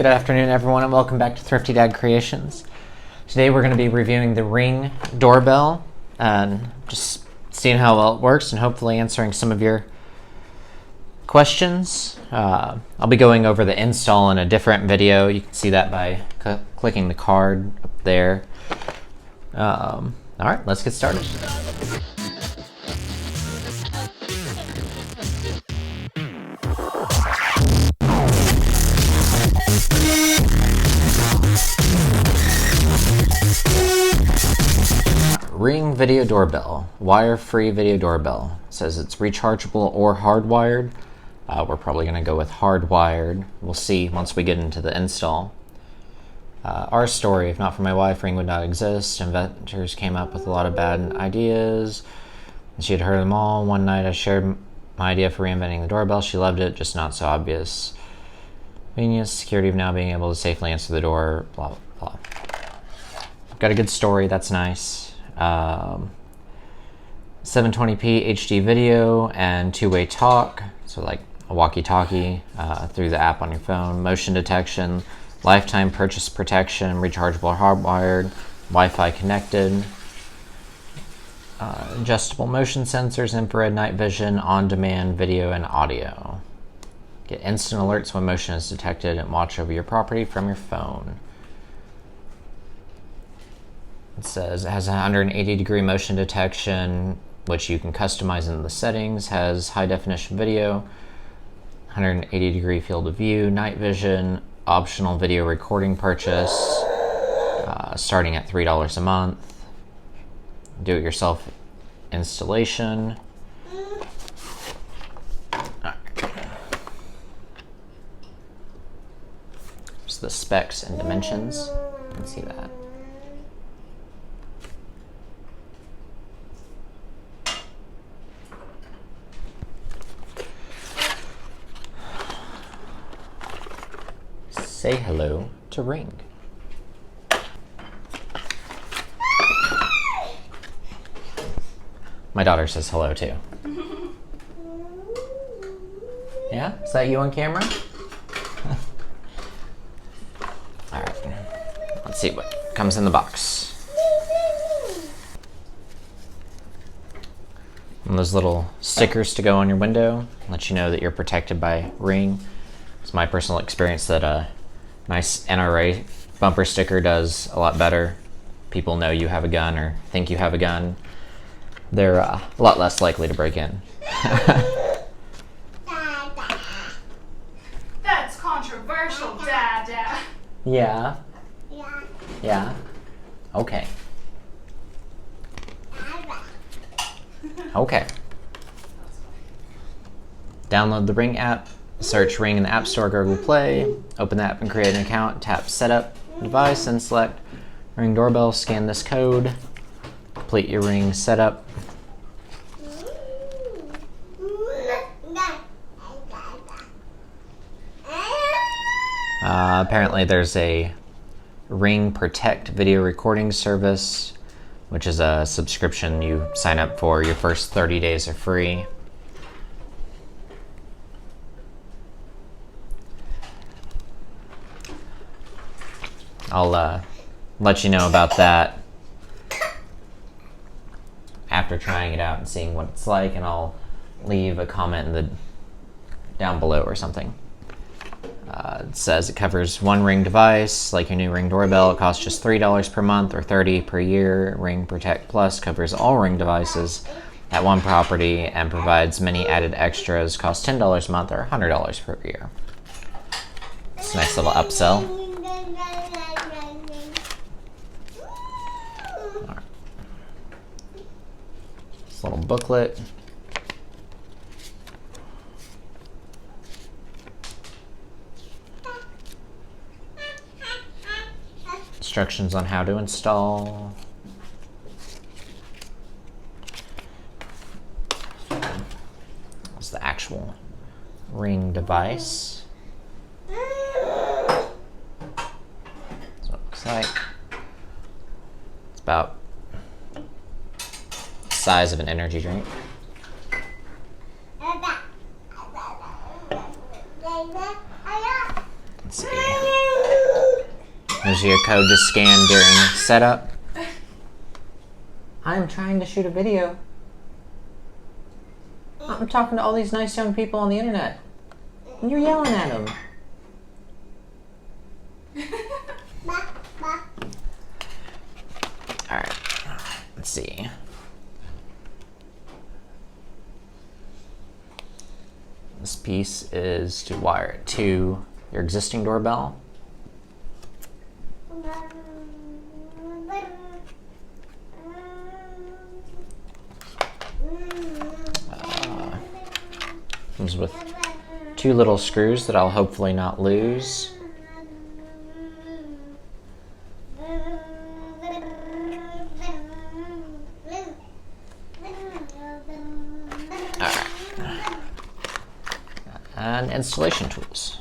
Good afternoon, everyone, and welcome back to ThriftyDadCreations. Today we're going to be reviewing the Ring doorbell and just seeing how well it works and hopefully answering some of your questions. I'll be going over the install in a different video. You can see that by clicking the card up there. All right, let's get started. Ring video doorbell, wire-free video doorbell. It says it's rechargeable or hardwired. We're probably going to go with hardwired. We'll see once we get into the install. Our story, if not for my wife, Ring would not exist. Inventors came up with a lot of bad ideas, and she had heard them all. One night I shared my idea for reinventing the doorbell. She loved it, just not so obvious. Convenience, security of now being able to safely answer the door, blah, blah, blah. Got a good story, that's nice. 720p HD video and two-way talk, so like a walkie-talkie through the app on your phone, motion detection, lifetime purchase protection, rechargeable or hardwired, Wi-Fi connected, adjustable motion sensors, infrared night vision, on-demand video and audio. Get instant alerts when motion is detected and watch over your property from your phone. It says it has 180-degree motion detection, which you can customize in the settings, has high-definition video, 180-degree field of view, night vision, optional video recording purchase, starting at $3 a month, do-it-yourself installation. There's the specs and dimensions. You can see that. Say hello to Ring. My daughter says hello too. Yeah? Is that you on camera? All right. Let's see what comes in the box. And those little stickers to go on your window, let you know that you're protected by Ring. It's my personal experience that nice NRA bumper sticker does a lot better. People know you have a gun or think you have a gun. They're a lot less likely to break in. That's controversial, Dada. Yeah. Yeah. Yeah. Okay. Okay. Download the Ring app. Search Ring in the App Store or Google Play. Open the app and create an account. Tap Setup Device and select Ring Doorbell. Scan this code. Complete your Ring setup. Apparently there's a Ring Protect video recording service, which is a subscription you sign up for. Your first 30 days are free. I'll let you know about that after trying it out and seeing what it's like, and I'll leave a comment in the down below or something. It says it covers one Ring device, like your new Ring doorbell. It costs just $3 per month or $30 per year. Ring Protect Plus covers all Ring devices at one property and provides many added extras. Costs $10 a month or $100 per year. It's a nice little upsell. This little booklet. Instructions on how to install. That's the actual Ring device. That's what it looks like. It's about the size of an energy drink. Let's see. There's your code to scan during setup. I'm trying to shoot a video. I'm talking to all these nice young people on the internet. And you're yelling at them. Alright, let's see. This piece is to wire it to your existing doorbell. Comes with 2 little screws that I'll hopefully not lose. Alright. And installation tools.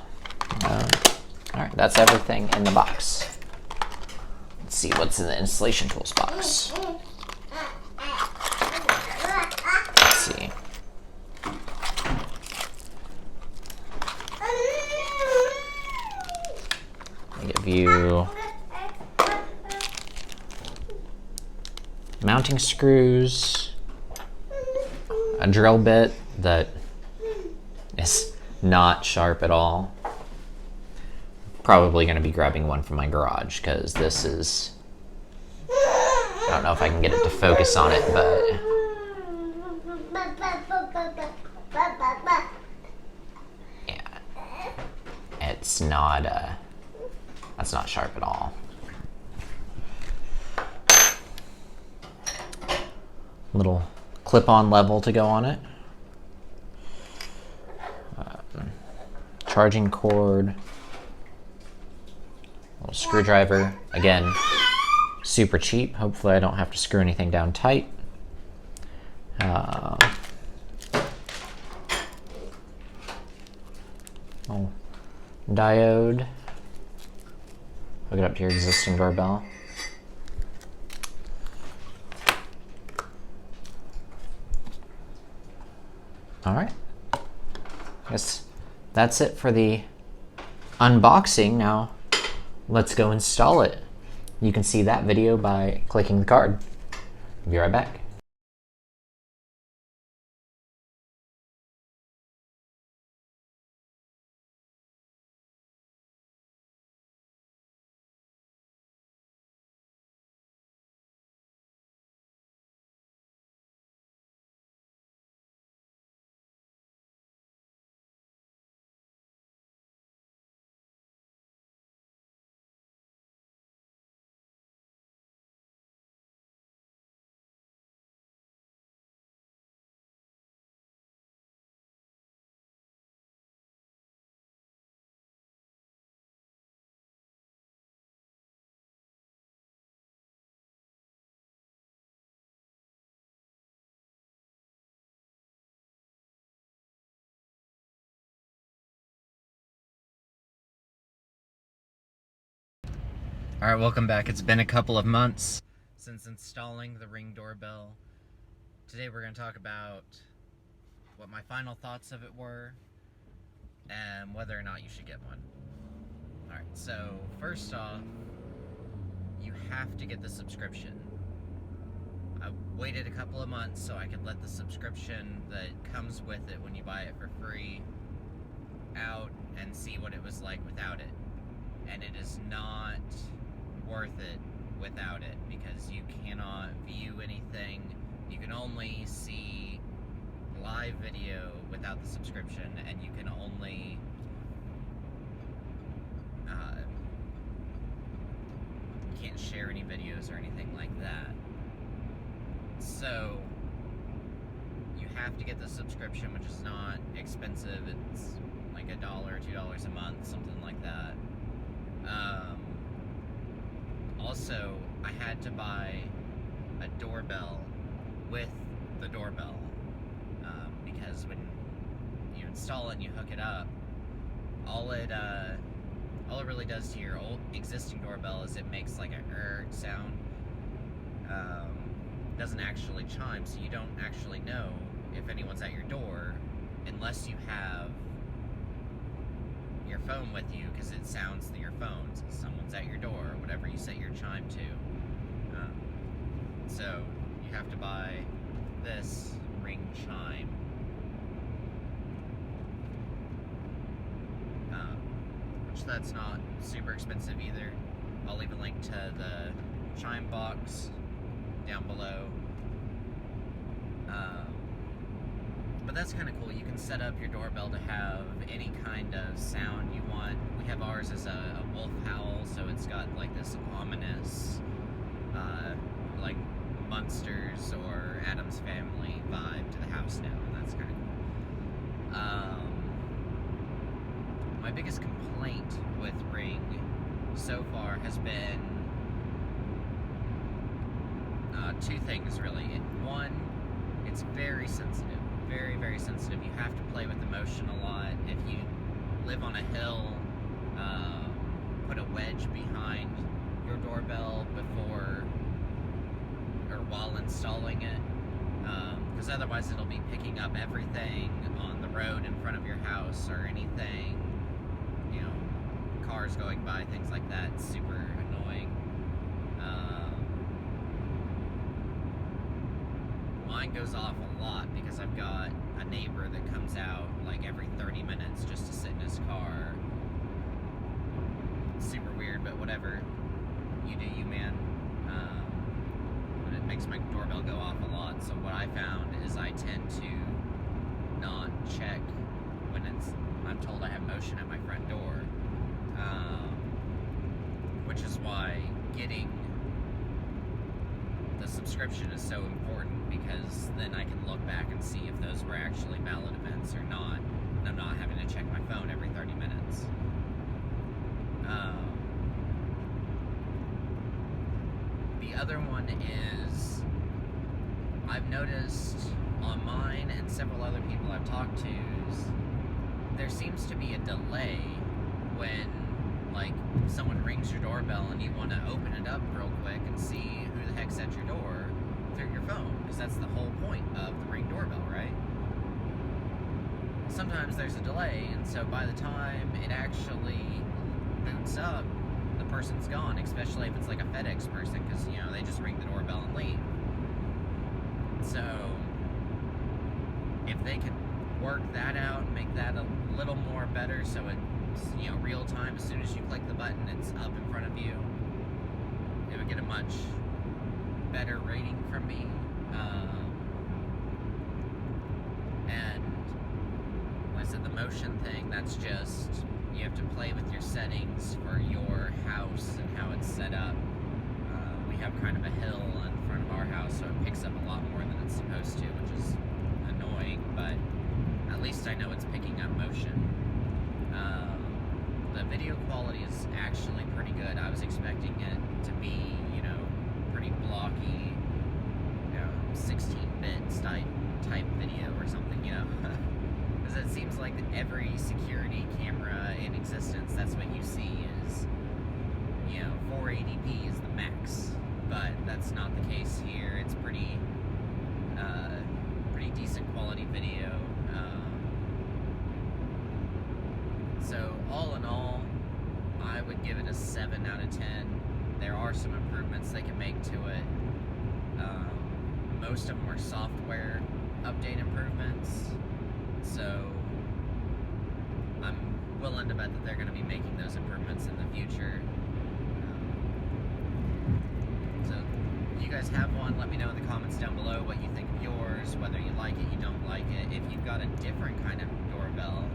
Alright, that's everything in the box. Let's see what's in the installation tools box. Let's see. I'll give you mounting screws, a drill bit that is not sharp at all. Probably going to be grabbing one from my garage because this is, I don't know if I can get it to focus on it, but yeah, it's not, that's not sharp at all. Little clip-on level to go on it. Charging cord. Little screwdriver. Again, super cheap. Hopefully I don't have to screw anything down tight. Oh, diode. Hook it up to your existing doorbell. Alright. Guess that's it for the unboxing. Now let's go install it. You can see that video by clicking the card. Be right back. Alright, welcome back. It's been a couple of months since installing the Ring doorbell. Today we're going to talk about what my final thoughts of it were and whether or not you should get one. Alright, so first off, you have to get the subscription. I waited a couple of months so I could let the subscription that comes with it when you buy it for free out and see what it was like without it. And it is not worth it without it because you cannot view anything. You can only see live video without the subscription, and you can only can't share any videos or anything like that. So you have to get the subscription, which is not expensive. It's like $1 or $2 a month, something like that. Also, I had to buy a doorbell with the doorbell because when you install it and you hook it up, all it really does to your old existing doorbell is it makes like a sound. Doesn't actually chime, so you don't actually know if anyone's at your door unless you have your phone with you, because it sounds through your phone. So someone's at your door. set your chime to. So you have to buy this ring chime. Which that's not super expensive either. I'll leave a link to the chime box down below. But that's kind of cool. You can set up your doorbell to have any kind of sound you want. We have ours as a wolf howl, so it's got like this ominous, like Munsters or Addams Family vibe to the house now, and that's kind of cool. My biggest complaint with Ring so far has been two things really. One, it's very sensitive. Very, very sensitive. You have to play with the motion a lot. If you live on a hill, put a wedge behind your doorbell before or while installing it, because otherwise it'll be picking up everything on the road in front of your house or anything, you know, cars going by, things like that. It's super annoying. Mine goes off a lot because I've got a neighbor that comes out like every 30 minutes just to sit in his car. It's super weird, but whatever. You do you, man. But it makes my doorbell go off a lot, so what I found is I tend to not check when I'm told I have motion at my front door. Which is why getting the subscription is so important, because then I can look back and see if those were actually valid events or not, and I'm not having to check my phone every 30 minutes. The other one is, I've noticed on mine and several other people I've talked to, there seems to be a delay when like someone rings your doorbell and you want to open it up real quick and see who the heck's at your door through your phone, because that's the whole point of the Ring doorbell, right? Sometimes there's a delay, and so by the time it actually boots up, the person's gone, especially if it's like a FedEx person, because, you know, they just ring the doorbell and leave. So if they could work that out and make that a little more better, so it's, you know, real time, as soon as you click the button it's up in front of you, it would get a much better rating from me. And like I said, the motion thing, that's just, you have to play with your settings for your house and how it's set up. We have kind of a hill in front of our house, so it picks up a lot more than it's supposed to, which is annoying, but at least I know it's picking up motion. The video quality is actually pretty good. I was expecting it to be, you know, pretty blocky, you know, 16-bit type video or something, you know. Because it seems like every security camera in existence, that's what you see is, you know, 480p is the max. But that's not the case here. It's pretty decent quality video. So all in all, I would give it a 7 out of 10. There are some improvements they can make to it. Most of them are software update improvements. So I'm willing to bet that they're going to be making those improvements in the future. So if you guys have one, let me know in the comments down below what you think of yours, whether you like it, you don't like it. If you've got a different kind of doorbell,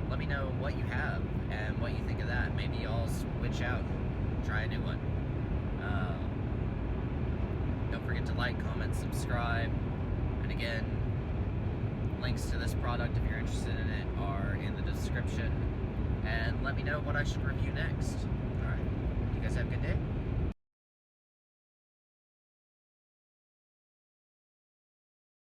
let me know what you have and what you think of that. Maybe I'll switch out, try a new one. Don't forget to like, comment, subscribe, and again, links to this product, if you're interested in it, are in the description. And let me know what I should review next. Alright, you guys have a good day.